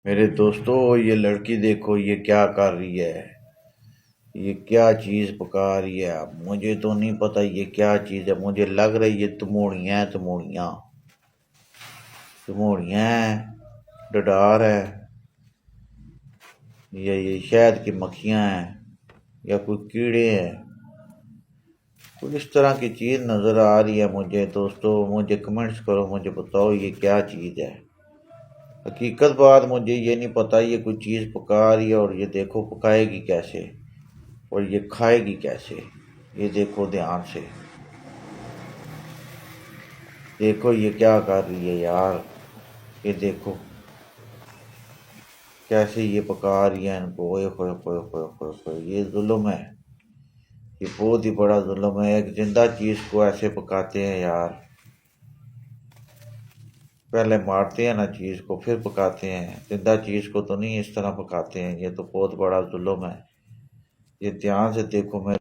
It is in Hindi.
मेरे दोस्तों, ये लड़की देखो, ये क्या कर रही है। ये क्या चीज पका रही है। मुझे तो नहीं पता ये क्या चीज है। मुझे लग रही है ये तमोड़ियाँ हैं, तमोड़ियाँ तमोड़ियाँ हैं, डडार है, या ये शहद की मक्खियाँ हैं, या कोई कीड़े हैं। कुछ इस तरह की चीज नजर आ रही है मुझे। दोस्तों, मुझे कमेंट्स करो, मुझे बताओ ये क्या चीज है। हकीकत बात मुझे ये नहीं पता। ये कोई चीज पका रही है, और ये देखो पकाएगी कैसे, और ये खाएगी कैसे। ये देखो ध्यान से, देखो ये क्या कर रही है यार। ये देखो कैसे ये पका रही है इनको। ओए होए होए होए होए होए, ये जुल्म है। ये बहुत ही बड़ा जुल्म है। एक जिंदा चीज को ऐसे पकाते हैं यार। पहले मारते हैं ना चीज को, फिर पकाते हैं। जिंदा चीज को तो नहीं इस तरह पकाते हैं। ये तो बहुत बड़ा जुल्म है। ये ध्यान से देखो। मैं